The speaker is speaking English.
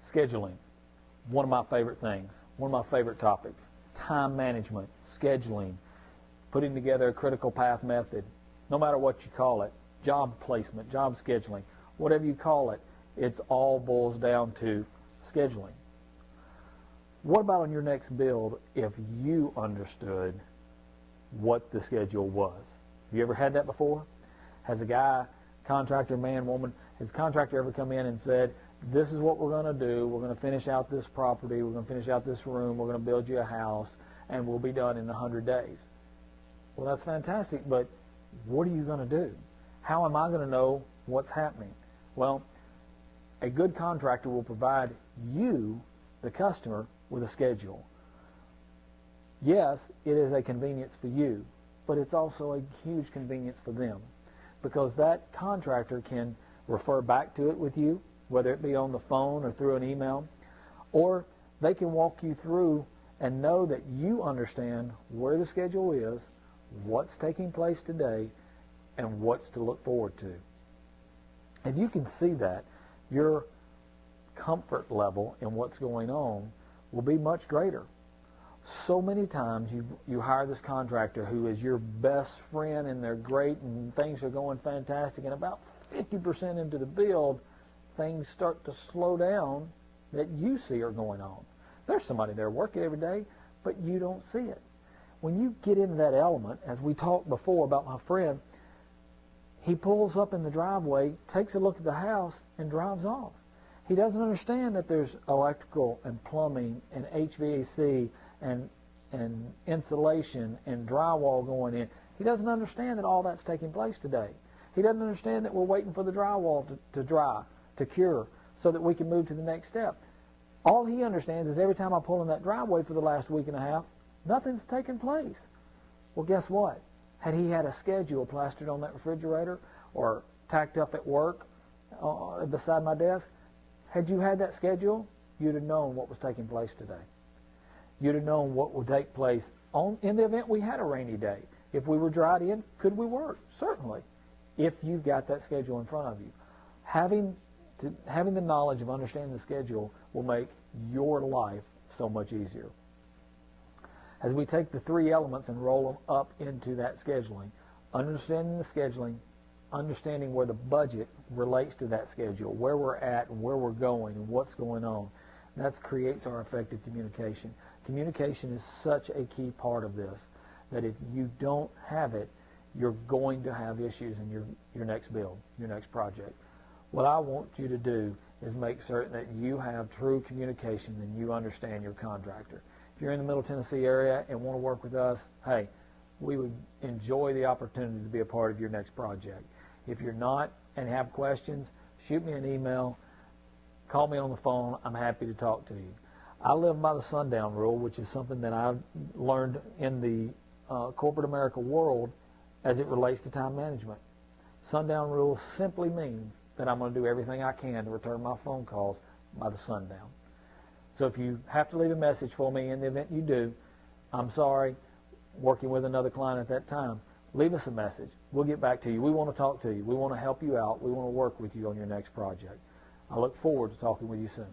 Scheduling, one of my favorite things, one of my favorite topics. Time management, scheduling, putting together a critical path method, no matter what you call it, job placement, job scheduling, whatever you call it, it all boils down to scheduling. What about on your next build if you understood what the schedule was? Have you ever had that before? Has a guy, contractor, man, woman, has the contractor ever come in and said, this is what we're going to do, we're going to finish out this property, we're going to finish out this room, we're going to build you a house, and we'll be done in 100 days? Well, that's fantastic, but what are you going to do? How am I going to know what's happening? Well, a good contractor will provide you, the customer, with a schedule. Yes, it is a convenience for you, but it's also a huge convenience for them, because that contractor can refer back to it with you, whether it be on the phone or through an email, or they can walk you through and know that you understand where the schedule is, what's taking place today, and what's to look forward to. And you can see that your comfort level in what's going on will be much greater. So many times you hire this contractor who is your best friend and they're great and things are going fantastic, and about 50% into the build, things start to slow down that you see are going on. There's somebody there working every day, but you don't see it. When you get into that element, as we talked before about my friend, he pulls up in the driveway, takes a look at the house, and drives off. He doesn't understand that there's electrical and plumbing and HVAC and insulation and drywall going in. He doesn't understand that all that's taking place today. He doesn't understand that we're waiting for the drywall to dry, to cure, so that we can move to the next step. All he understands is every time I pull in that driveway for the last week and a half, nothing's taken place. Well, guess what? Had he had a schedule plastered on that refrigerator or tacked up at work beside my desk, had you had that schedule, you'd have known what was taking place today. You'd have known what would take place in the event we had a rainy day. If we were dried in, could we work? Certainly, if you've got that schedule in front of you. Having the knowledge of understanding the schedule will make your life so much easier. As we take the three elements and roll them up into that scheduling, understanding the scheduling, understanding where the budget relates to that schedule, where we're at and where we're going and what's going on, that creates our effective communication. Communication is such a key part of this, that if you don't have it, you're going to have issues in your next build, your next project. What I want you to do is make certain that you have true communication and you understand your contractor. If you're in the Middle Tennessee area and want to work with us, hey, we would enjoy the opportunity to be a part of your next project. If you're not and have questions, shoot me an email, call me on the phone. I'm happy to talk to you. I live by the sundown rule, which is something that I learned in the corporate America world as it relates to time management. Sundown rule simply means that I'm going to do everything I can to return my phone calls by the sundown. So if you have to leave a message for me in the event you do, I'm sorry, working with another client at that time, leave us a message. We'll get back to you. We want to talk to you. We want to help you out. We want to work with you on your next project. I look forward to talking with you soon.